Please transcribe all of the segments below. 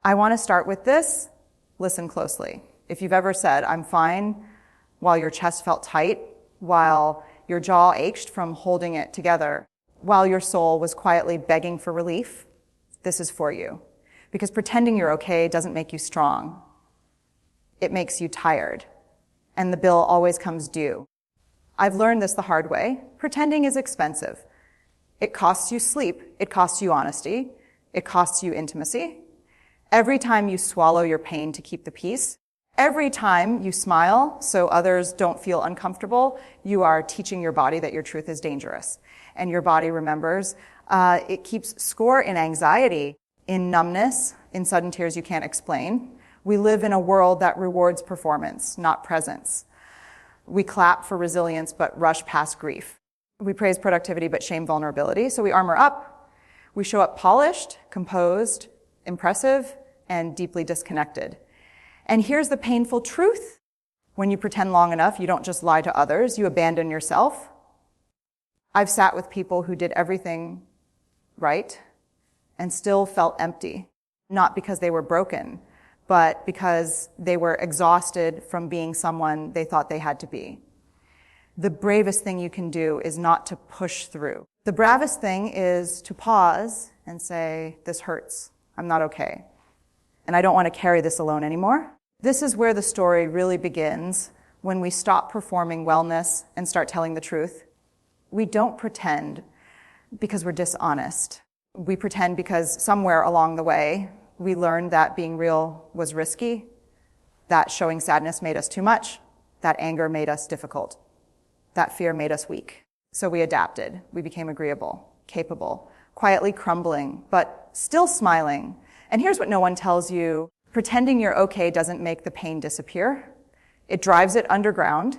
I want to start with this. Listen closely. If you've ever said, I'm fine, while your chest felt tight, while your jaw ached from holding it together, while your soul was quietly begging for relief, this is for you. Because pretending you're okay doesn't make you strong. It makes you tired. And the bill always comes due. I've learned this the hard way. Pretending is expensive. It costs you sleep. It costs you honesty. It costs you intimacy. Every time you swallow your pain to keep the peace, every time you smile so others don't feel uncomfortable, you are teaching your body that your truth is dangerous. And your body remembers. It keeps score in anxiety, in numbness, in sudden tears you can't explain. We live in a world that rewards performance, not presence. We clap for resilience, but rush past grief. We praise productivity, but shame vulnerability. So we armor up. We show up polished, composed, impressive, and deeply disconnected. And here's the painful truth. When you pretend long enough, you don't just lie to others, you abandon yourself. I've sat with people who did everything right and still felt empty, not because they were broken, but because they were exhausted from being someone they thought they had to be. The bravest thing you can do is not to push through. The bravest thing is to pause and say, this hurts. I'm not okay. And I don't want to carry this alone anymore. This is where the story really begins, when we stop performing wellness and start telling the truth. We don't pretend because we're dishonest. We pretend because somewhere along the way, we learned that being real was risky, that showing sadness made us too much, that anger made us difficult, that fear made us weak. So we adapted. We became agreeable, capable, quietly crumbling, but still smiling. And here's what no one tells you. Pretending you're okay doesn't make the pain disappear. It drives it underground.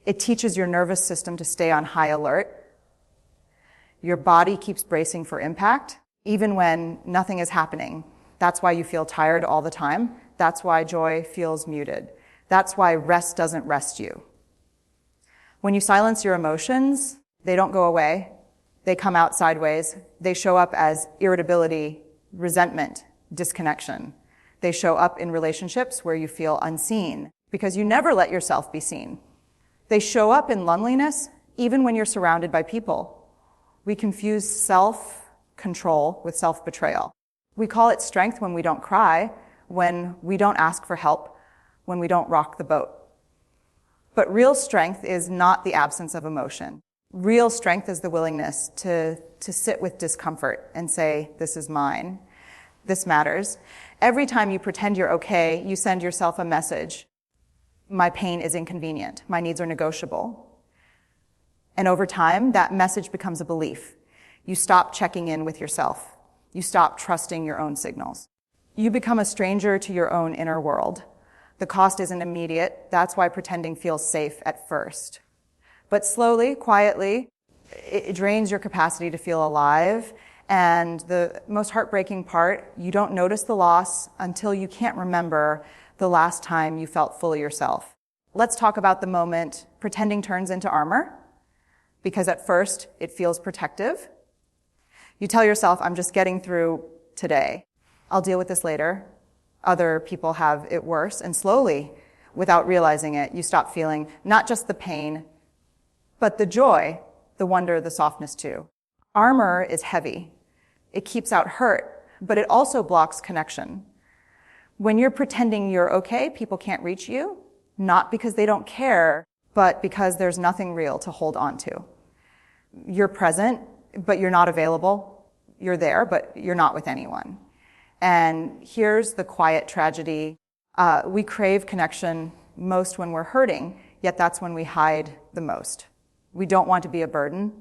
It teaches your nervous system to stay on high alert. Your body keeps bracing for impact, even when nothing is happening. That's why you feel tired all the time. That's why joy feels muted. That's why rest doesn't rest you. When you silence your emotions, they don't go away. They come out sideways. They show up as irritability, resentment, disconnection. They show up in relationships where you feel unseen because you never let yourself be seen. They show up in loneliness even when you're surrounded by people. We confuse self-control with self-betrayal. We call it strength when we don't cry, when we don't ask for help, when we don't rock the boat. But real strength is not the absence of emotion. Real strength is the willingness to sit with discomfort and say, this is mine. This matters. Every time you pretend you're okay, you send yourself a message. My pain is inconvenient. My needs are negotiable. And over time, that message becomes a belief. You stop checking in with yourself. You stop trusting your own signals. You become a stranger to your own inner world. The cost isn't immediate. That's why pretending feels safe at first. But slowly, quietly, it drains your capacity to feel alive. And the most heartbreaking part, you don't notice the loss until you can't remember the last time you felt fully yourself. Let's talk about the moment pretending turns into armor, because at first it feels protective. You tell yourself, I'm just getting through today. I'll deal with this later. Other people have it worse. And slowly, without realizing it, you stop feeling not just the pain, but the joy, the wonder, the softness too. Armor is heavy. It keeps out hurt, but it also blocks connection. When you're pretending you're okay, people can't reach you, not because they don't care, but because there's nothing real to hold on to. You're present, but you're not available. You're there, but you're not with anyone. And here's the quiet tragedy. We crave connection most when we're hurting, yet that's when we hide the most. We don't want to be a burden.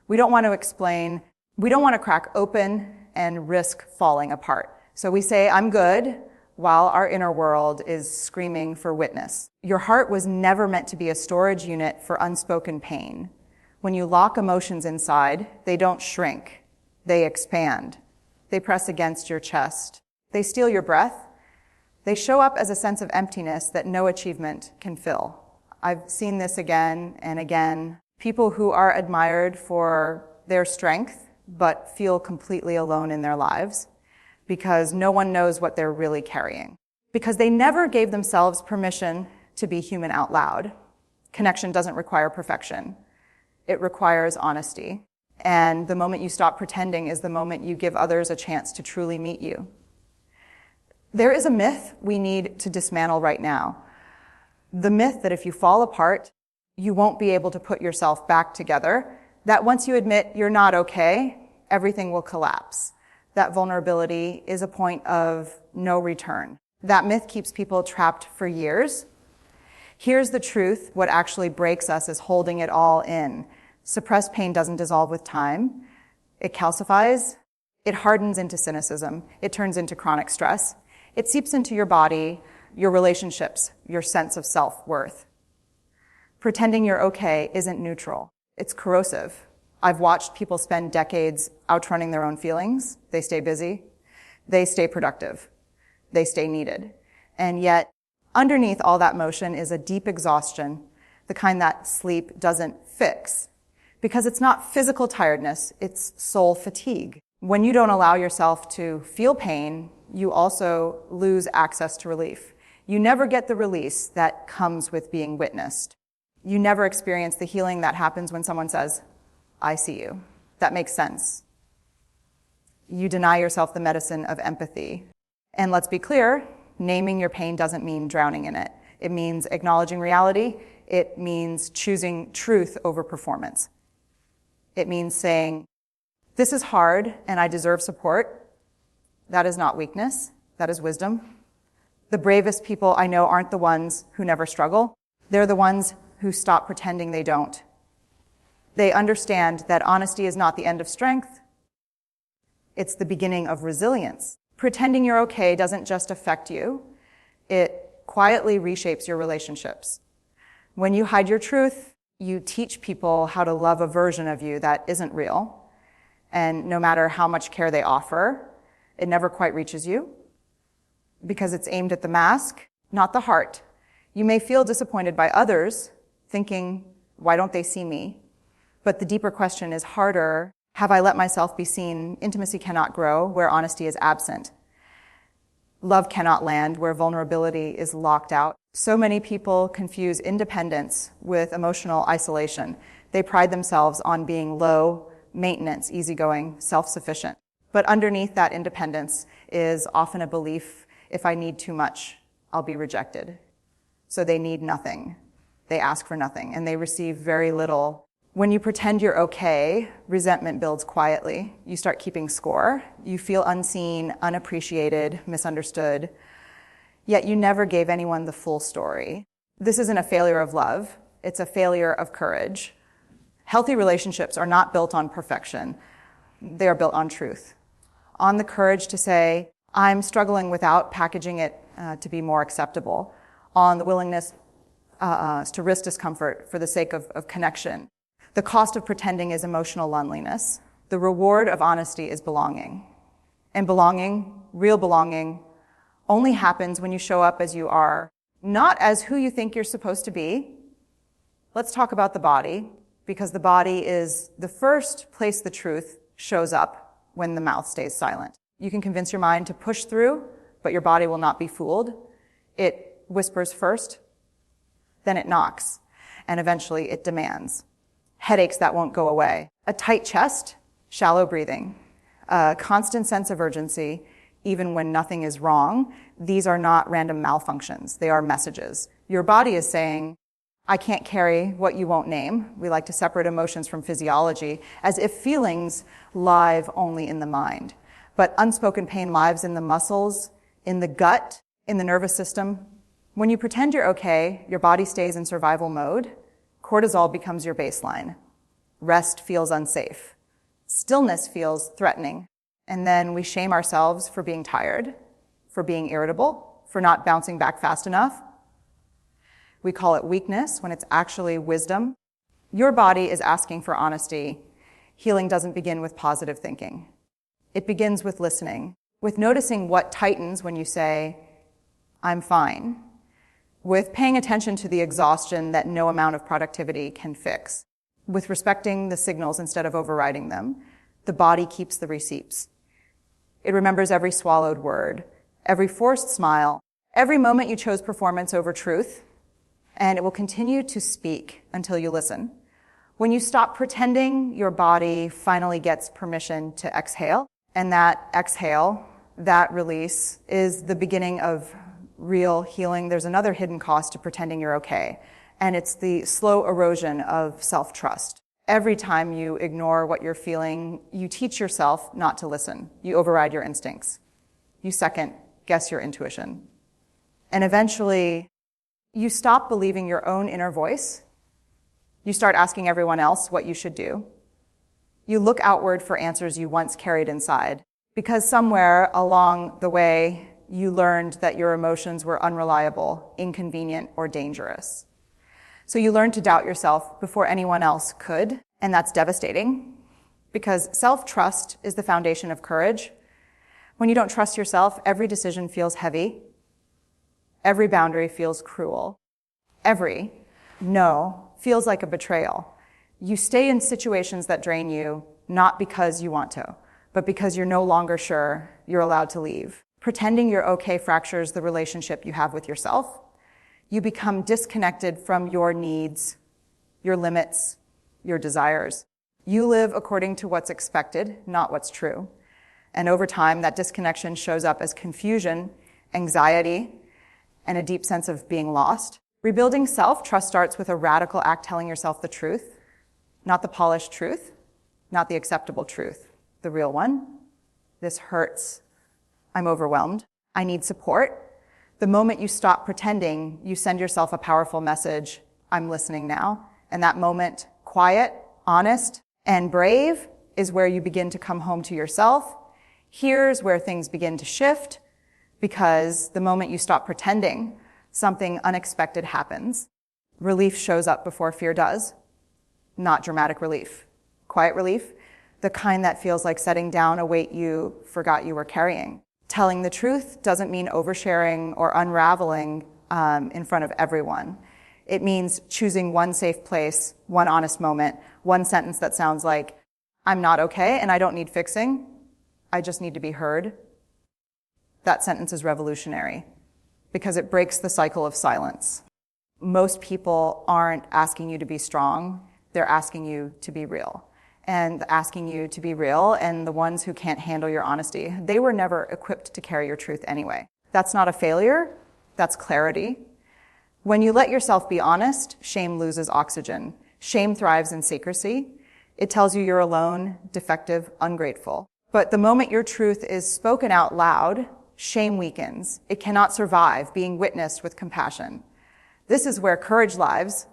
We don't want to explain. We don't want to crack open and risk falling apart. So we say, I'm good, while our inner world is screaming for witness. Your heart was never meant to be a storage unit for unspoken pain. When you lock emotions inside, they don't shrink. They expand. They press against your chest. They steal your breath. They show up as a sense of emptiness that no achievement can fill. I've seen this again and again. People who are admired for their strength, but feel completely alone in their lives because no one knows what they're really carrying. Because they never gave themselves permission to be human out loud. Connection doesn't require perfection. It requires honesty. And the moment you stop pretending is the moment you give others a chance to truly meet you. There is a myth we need to dismantle right now. The myth that if you fall apart, you won't be able to put yourself back together. That once you admit you're not okay, everything will collapse. That vulnerability is a point of no return. That myth keeps people trapped for years. Here's the truth. What actually breaks us is holding it all in. Suppressed pain doesn't dissolve with time. It calcifies. It hardens into cynicism. It turns into chronic stress. It seeps into your body, your relationships, your sense of self-worth. Pretending you're okay isn't neutral. It's corrosive. I've watched people spend decades outrunning their own feelings. They stay busy. They stay productive. They stay needed. And yet, underneath all that motion is a deep exhaustion, the kind that sleep doesn't fix. Because it's not physical tiredness, it's soul fatigue. When you don't allow yourself to feel pain, you also lose access to relief. You never get the release that comes with being witnessed. You never experience the healing that happens when someone says, I see you. That makes sense. You deny yourself the medicine of empathy. And let's be clear, naming your pain doesn't mean drowning in it. It means acknowledging reality. It means choosing truth over performance. It means saying, this is hard and I deserve support. That is not weakness. That is wisdom. The bravest people I know aren't the ones who never struggle. They're the ones who stop pretending they don't. They understand that honesty is not the end of strength. It's the beginning of resilience. Pretending you're okay doesn't just affect you. It quietly reshapes your relationships. When you hide your truth, you teach people how to love a version of you that isn't real. And no matter how much care they offer, it never quite reaches you because it's aimed at the mask, not the heart. You may feel disappointed by others, thinking, why don't they see me? But the deeper question is harder. Have I let myself be seen? Intimacy cannot grow where honesty is absent. Love cannot land where vulnerability is locked out. So many people confuse independence with emotional isolation. They pride themselves on being low maintenance, easygoing, self-sufficient. But underneath that independence is often a belief, if I need too much, I'll be rejected. So they need nothing. They ask for nothing, and they receive very little. When you pretend you're okay, resentment builds quietly. You start keeping score. You feel unseen, unappreciated, misunderstood. Yet you never gave anyone the full story. This isn't a failure of love. It's a failure of courage. Healthy relationships are not built on perfection. They are built on truth. On the courage to say, I'm struggling without packaging it to be more acceptable. On the willingness to risk discomfort for the sake of connection. The cost of pretending is emotional loneliness. The reward of honesty is belonging. And belonging, real belonging, only happens when you show up as you are, not as who you think you're supposed to be. Let's talk about the body, because the body is the first place the truth shows up when the mouth stays silent. You can convince your mind to push through, but your body will not be fooled. It whispers first, then it knocks, and eventually it demands. Headaches that won't go away. A tight chest, shallow breathing. A constant sense of urgency, even when nothing is wrong. These are not random malfunctions. They are messages. Your body is saying, I can't carry what you won't name. We like to separate emotions from physiology, as if feelings live only in the mind. But unspoken pain lives in the muscles, in the gut, in the nervous system. When you pretend you're okay, your body stays in survival mode. Cortisol becomes your baseline. Rest feels unsafe. Stillness feels threatening. And then we shame ourselves for being tired, for being irritable, for not bouncing back fast enough. We call it weakness when it's actually wisdom. Your body is asking for honesty. Healing doesn't begin with positive thinking. It begins with listening, with noticing what tightens when you say, I'm fine, with paying attention to the exhaustion that no amount of productivity can fix, with respecting the signals instead of overriding them. The body keeps the receipts. It remembers every swallowed word, every forced smile, every moment you chose performance over truth, and it will continue to speak until you listen. When you stop pretending, your body finally gets permission to exhale, and that exhale, that release, is the beginning of real healing. There's another hidden cost to pretending you're okay, and it's the slow erosion of self-trust. Every time you ignore what you're feeling, you teach yourself not to listen. You override your instincts. You second guess your intuition. And eventually, you stop believing your own inner voice. You start asking everyone else what you should do. You look outward for answers you once carried inside, because somewhere along the way, you learned that your emotions were unreliable, inconvenient, or dangerous. So you learn to doubt yourself before anyone else could, and that's devastating, because self-trust is the foundation of courage. When you don't trust yourself, every decision feels heavy. Every boundary feels cruel. Every no feels like a betrayal. You stay in situations that drain you, not because you want to, but because you're no longer sure you're allowed to leave. Pretending you're okay fractures the relationship you have with yourself. You become disconnected from your needs, your limits, your desires. You live according to what's expected, not what's true. And over time, that disconnection shows up as confusion, anxiety, and a deep sense of being lost. Rebuilding self-trust starts with a radical act telling yourself the truth, not the polished truth, not the acceptable truth, the real one. This hurts. I'm overwhelmed. I need support. The moment you stop pretending, you send yourself a powerful message, I'm listening now. And that moment, quiet, honest, and brave, is where you begin to come home to yourself. Here's where things begin to shift, because the moment you stop pretending, something unexpected happens. Relief shows up before fear does. Not dramatic relief. Quiet relief, the kind that feels like setting down a weight you forgot you were carrying. Telling the truth doesn't mean oversharing or unraveling in front of everyone. It means choosing one safe place, one honest moment, one sentence that sounds like, I'm not okay and I don't need fixing. I just need to be heard. That sentence is revolutionary because it breaks the cycle of silence. Most people aren't asking you to be strong. They're asking you to be real. And asking you to be real, and the ones who can't handle your honesty, they were never equipped to carry your truth anyway. That's not a failure, that's clarity. When you let yourself be honest, shame loses oxygen. Shame thrives in secrecy. It tells you you're alone, defective, ungrateful. But the moment your truth is spoken out loud, shame weakens. It cannot survive being witnessed with compassion. This is where courage lives,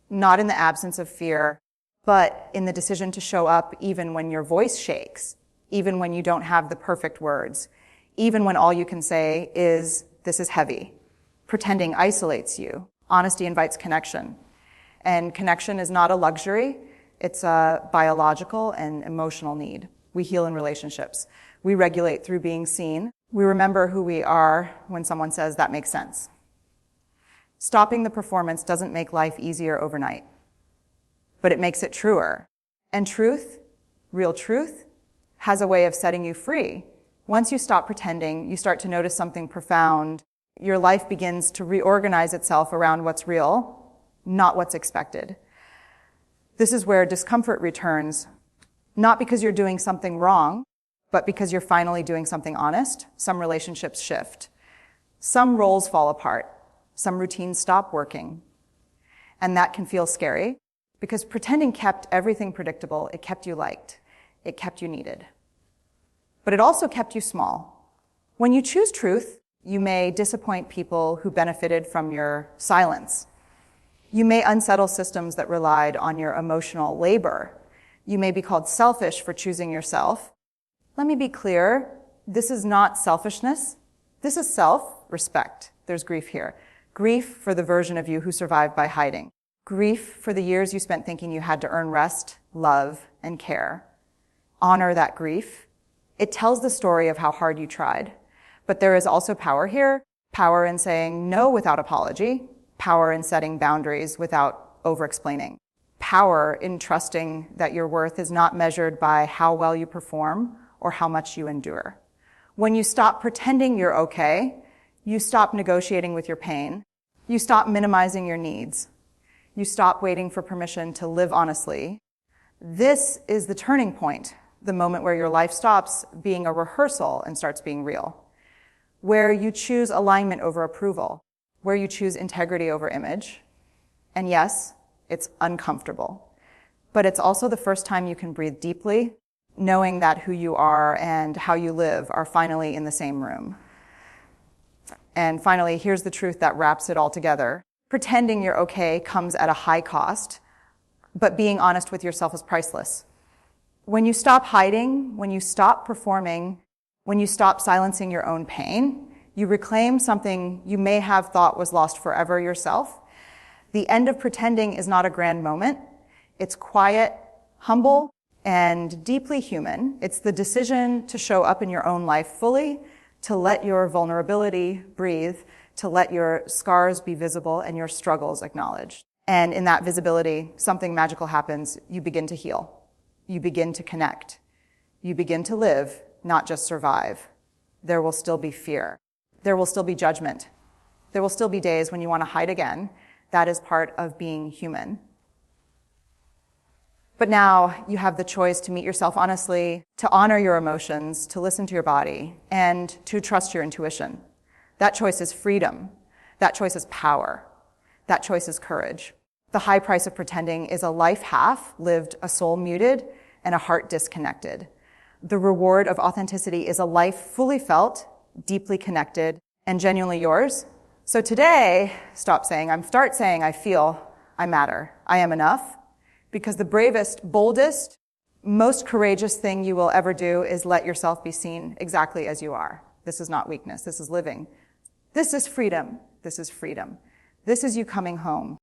not in the absence of fear, but in the decision to show up even when your voice shakes, even when you don't have the perfect words, even when all you can say is, this is heavy. Pretending isolates you. Honesty invites connection. And connection is not a luxury, it's a biological and emotional need. We heal in relationships. We regulate through being seen. We remember who we are when someone says that makes sense. Stopping the performance doesn't make life easier overnight, but it makes it truer. And truth, real truth, has a way of setting you free. Once you stop pretending, you start to notice something profound. Your life begins to reorganize itself around what's real, not what's expected. This is where discomfort returns, not because you're doing something wrong, but because you're finally doing something honest. Some relationships shift. Some roles fall apart. Some routines stop working. And that can feel scary. Because pretending kept everything predictable. It kept you liked. It kept you needed. But it also kept you small. When you choose truth, you may disappoint people who benefited from your silence. You may unsettle systems that relied on your emotional labor. You may be called selfish for choosing yourself. Let me be clear, this is not selfishness. This is self-respect. There's grief here. Grief for the version of you who survived by hiding. Grief for the years you spent thinking you had to earn rest, love, and care. Honor that grief. It tells the story of how hard you tried. But there is also power here. Power in saying no without apology. Power in setting boundaries without over-explaining. Power in trusting that your worth is not measured by how well you perform or how much you endure. When you stop pretending you're okay, you stop negotiating with your pain. You stop minimizing your needs. You stop waiting for permission to live honestly. This is the turning point, the moment where your life stops being a rehearsal and starts being real, where you choose alignment over approval, where you choose integrity over image. And yes, it's uncomfortable, but it's also the first time you can breathe deeply, knowing that who you are and how you live are finally in the same room. And finally, here's the truth that wraps it all together. Pretending you're okay comes at a high cost, but being honest with yourself is priceless. When you stop hiding, when you stop performing, when you stop silencing your own pain, you reclaim something you may have thought was lost forever yourself. The end of pretending is not a grand moment. It's quiet, humble, and deeply human. It's the decision to show up in your own life fully, to let your vulnerability breathe, to let your scars be visible and your struggles acknowledged. And in that visibility, something magical happens. You begin to heal. You begin to connect. You begin to live, not just survive. There will still be fear. There will still be judgment. There will still be days when you want to hide again. That is part of being human. But now you have the choice to meet yourself honestly, to honor your emotions, to listen to your body, and to trust your intuition. That choice is freedom. That choice is power. That choice is courage. The high price of pretending is a life half lived, a soul muted, and a heart disconnected. The reward of authenticity is a life fully felt, deeply connected, and genuinely yours. So today, start saying I feel, I matter, I am enough. Because the bravest, boldest, most courageous thing you will ever do is let yourself be seen exactly as you are. This is not weakness. This is living. This is freedom. This is freedom. This is you coming home.